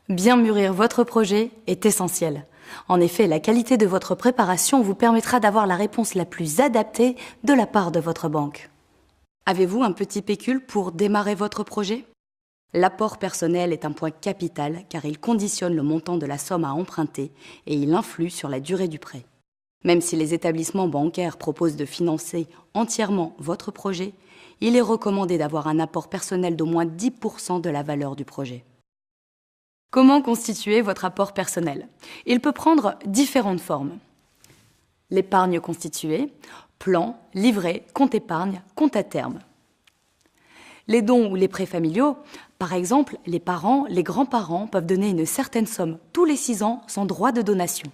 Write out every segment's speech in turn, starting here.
Bien mûrir votre projet est essentiel. En effet, la qualité de votre préparation vous permettra d'avoir la réponse la plus adaptée de la part de votre banque. Avez-vous un petit pécule pour démarrer votre projet ? L'apport personnel est un point capital car il conditionne le montant de la somme à emprunter et il influe sur la durée du prêt. Même si les établissements bancaires proposent de financer entièrement votre projet, il est recommandé d'avoir un apport personnel d'au moins 10% de la valeur du projet. Comment constituer votre apport personnel ? Il peut prendre différentes formes. L'épargne constituée, plan, livret, compte épargne, compte à terme. Les dons ou les prêts familiaux, par exemple, les parents, les grands-parents peuvent donner une certaine somme tous les 6 ans sans droit de donation.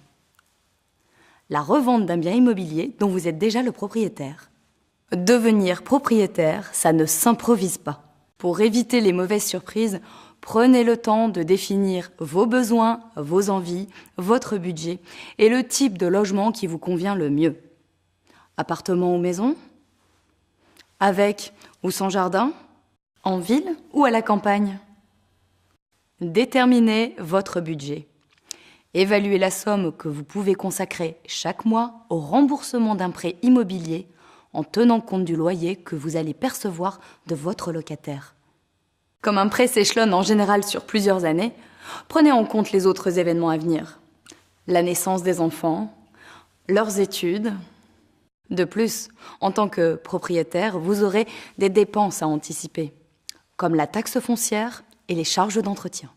La revente d'un bien immobilier dont vous êtes déjà le propriétaire. Devenir propriétaire, ça ne s'improvise pas. Pour éviter les mauvaises surprises, prenez le temps de définir vos besoins, vos envies, votre budget et le type de logement qui vous convient le mieux. Appartement ou maison ? Avec ou sans jardin ? En ville ou à la campagne ? Déterminez votre budget. Évaluez la somme que vous pouvez consacrer chaque mois au remboursement d'un prêt immobilier en tenant compte du loyer que vous allez percevoir de votre locataire. Comme un prêt s'échelonne en général sur plusieurs années, prenez en compte les autres événements à venir. La naissance des enfants, leurs études. De plus, en tant que propriétaire, vous aurez des dépenses à anticiper, comme la taxe foncière et les charges d'entretien.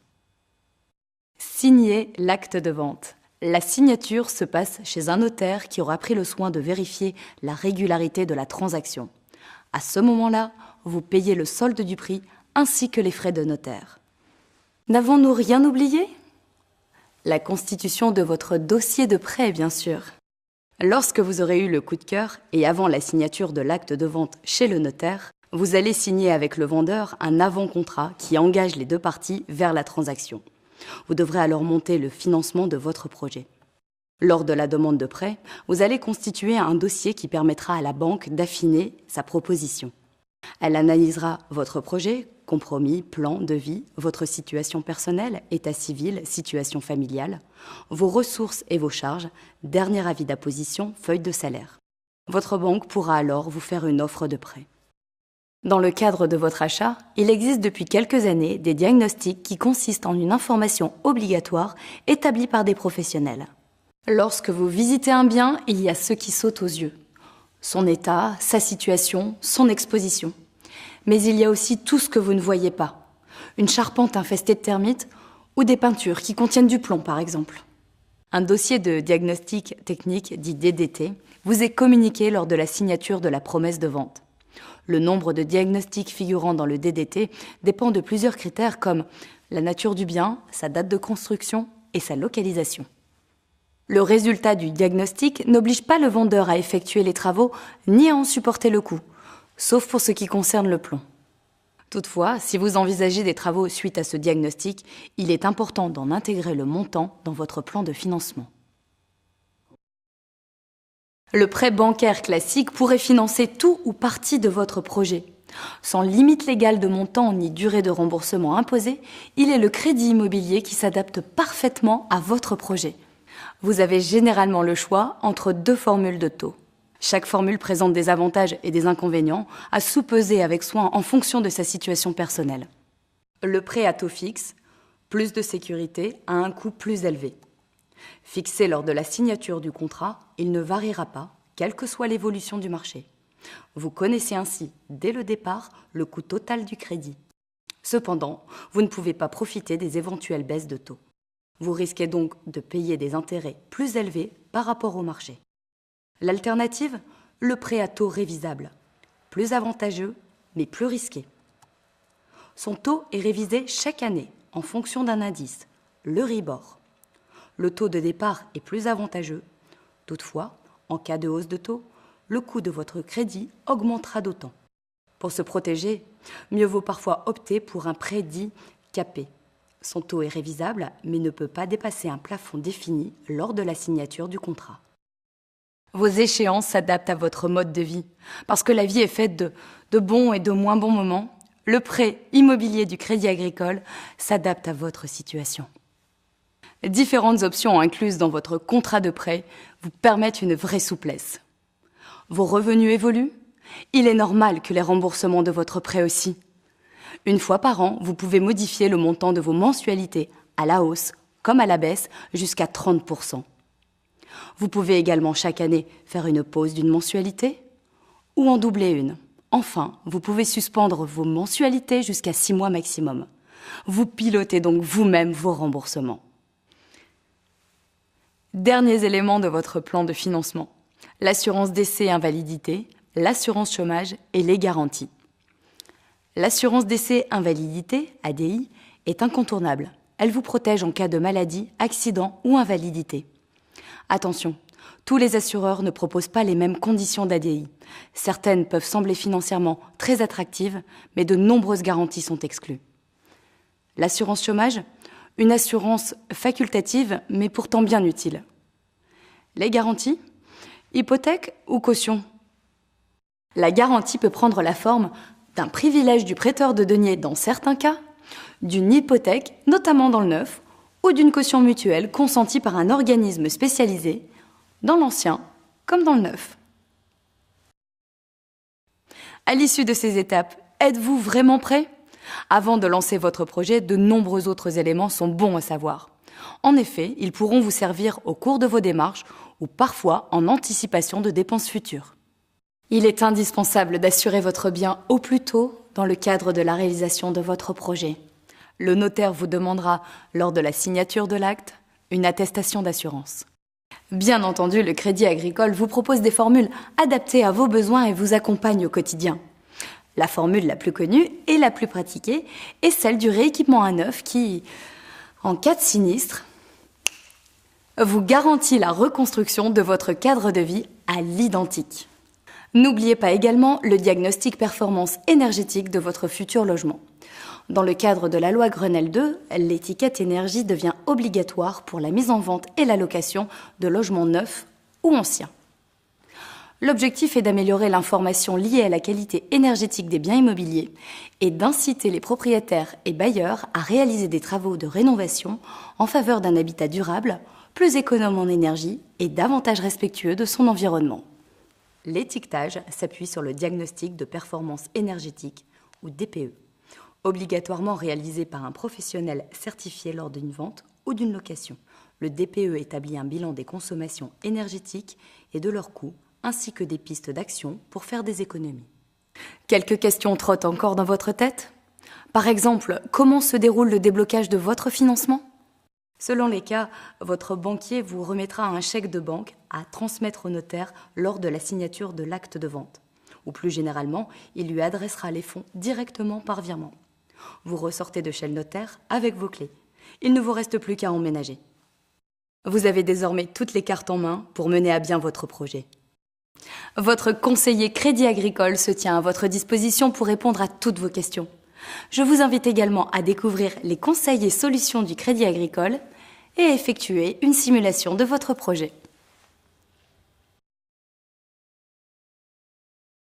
Signez l'acte de vente. La signature se passe chez un notaire qui aura pris le soin de vérifier la régularité de la transaction. À ce moment-là, vous payez le solde du prix ainsi que les frais de notaire. N'avons-nous rien oublié ? La constitution de votre dossier de prêt, bien sûr. Lorsque vous aurez eu le coup de cœur et avant la signature de l'acte de vente chez le notaire, vous allez signer avec le vendeur un avant-contrat qui engage les deux parties vers la transaction. Vous devrez alors monter le financement de votre projet. Lors de la demande de prêt, vous allez constituer un dossier qui permettra à la banque d'affiner sa proposition. Elle analysera votre projet, compromis, plan, devis, votre situation personnelle, état civil, situation familiale, vos ressources et vos charges, dernier avis d'apposition, feuille de salaire. Votre banque pourra alors vous faire une offre de prêt. Dans le cadre de votre achat, il existe depuis quelques années des diagnostics qui consistent en une information obligatoire établie par des professionnels. Lorsque vous visitez un bien, il y a ce qui saute aux yeux. Son état, sa situation, son exposition. Mais il y a aussi tout ce que vous ne voyez pas. Une charpente infestée de termites ou des peintures qui contiennent du plomb, par exemple. Un dossier de diagnostic technique, dit DDT, vous est communiqué lors de la signature de la promesse de vente. Le nombre de diagnostics figurant dans le DDT dépend de plusieurs critères comme la nature du bien, sa date de construction et sa localisation. Le résultat du diagnostic n'oblige pas le vendeur à effectuer les travaux ni à en supporter le coût, sauf pour ce qui concerne le plomb. Toutefois, si vous envisagez des travaux suite à ce diagnostic, il est important d'en intégrer le montant dans votre plan de financement. Le prêt bancaire classique pourrait financer tout ou partie de votre projet. Sans limite légale de montant ni durée de remboursement imposée, il est le crédit immobilier qui s'adapte parfaitement à votre projet. Vous avez généralement le choix entre 2 formules de taux. Chaque formule présente des avantages et des inconvénients à sous-peser avec soin en fonction de sa situation personnelle. Le prêt à taux fixe, plus de sécurité à un coût plus élevé. Fixé lors de la signature du contrat, il ne variera pas, quelle que soit l'évolution du marché. Vous connaissez ainsi, dès le départ, le coût total du crédit. Cependant, vous ne pouvez pas profiter des éventuelles baisses de taux. Vous risquez donc de payer des intérêts plus élevés par rapport au marché. L'alternative, le prêt à taux révisable. Plus avantageux, mais plus risqué. Son taux est révisé chaque année en fonction d'un indice, l'Euribor. Le taux de départ est plus avantageux. Toutefois, en cas de hausse de taux, le coût de votre crédit augmentera d'autant. Pour se protéger, mieux vaut parfois opter pour un prêt dit capé. Son taux est révisable, mais ne peut pas dépasser un plafond défini lors de la signature du contrat. Vos échéances s'adaptent à votre mode de vie. Parce que la vie est faite de bons et de moins bons moments, le prêt immobilier du Crédit Agricole s'adapte à votre situation. Différentes options incluses dans votre contrat de prêt vous permettent une vraie souplesse. Vos revenus évoluent? Il est normal que les remboursements de votre prêt aussi. Une fois par an, vous pouvez modifier le montant de vos mensualités à la hausse comme à la baisse jusqu'à 30%. Vous pouvez également chaque année faire une pause d'une mensualité ou en doubler une. Enfin, vous pouvez suspendre vos mensualités jusqu'à 6 mois maximum. Vous pilotez donc vous-même vos remboursements. Derniers éléments de votre plan de financement: l'assurance décès et invalidité, l'assurance chômage et les garanties. L'assurance décès invalidité, ADI, est incontournable. Elle vous protège en cas de maladie, accident ou invalidité. Attention, tous les assureurs ne proposent pas les mêmes conditions d'ADI. Certaines peuvent sembler financièrement très attractives, mais de nombreuses garanties sont exclues. L'assurance chômage, une assurance facultative, mais pourtant bien utile. Les garanties, hypothèque ou caution. La garantie peut prendre la forme d'un privilège du prêteur de deniers dans certains cas, d'une hypothèque, notamment dans le neuf, ou d'une caution mutuelle consentie par un organisme spécialisé, dans l'ancien comme dans le neuf. À l'issue de ces étapes, êtes-vous vraiment prêt? Avant de lancer votre projet, de nombreux autres éléments sont bons à savoir. En effet, ils pourront vous servir au cours de vos démarches ou parfois en anticipation de dépenses futures. Il est indispensable d'assurer votre bien au plus tôt dans le cadre de la réalisation de votre projet. Le notaire vous demandera, lors de la signature de l'acte, une attestation d'assurance. Bien entendu, le Crédit Agricole vous propose des formules adaptées à vos besoins et vous accompagne au quotidien. La formule la plus connue et la plus pratiquée est celle du rééquipement à neuf qui, en cas de sinistre, vous garantit la reconstruction de votre cadre de vie à l'identique. N'oubliez pas également le diagnostic performance énergétique de votre futur logement. Dans le cadre de la loi Grenelle II, l'étiquette énergie devient obligatoire pour la mise en vente et la location de logements neufs ou anciens. L'objectif est d'améliorer l'information liée à la qualité énergétique des biens immobiliers et d'inciter les propriétaires et bailleurs à réaliser des travaux de rénovation en faveur d'un habitat durable, plus économe en énergie et davantage respectueux de son environnement. L'étiquetage s'appuie sur le diagnostic de performance énergétique ou DPE, obligatoirement réalisé par un professionnel certifié lors d'une vente ou d'une location. Le DPE établit un bilan des consommations énergétiques et de leurs coûts, ainsi que des pistes d'action pour faire des économies. Quelques questions trottent encore dans votre tête? Par exemple, comment se déroule le déblocage de votre financement? Selon les cas, votre banquier vous remettra un chèque de banque à transmettre au notaire lors de la signature de l'acte de vente. Ou plus généralement, il lui adressera les fonds directement par virement. Vous ressortez de chez le notaire avec vos clés. Il ne vous reste plus qu'à emménager. Vous avez désormais toutes les cartes en main pour mener à bien votre projet. Votre conseiller Crédit Agricole se tient à votre disposition pour répondre à toutes vos questions. Je vous invite également à découvrir les conseils et solutions du Crédit Agricole et à effectuer une simulation de votre projet.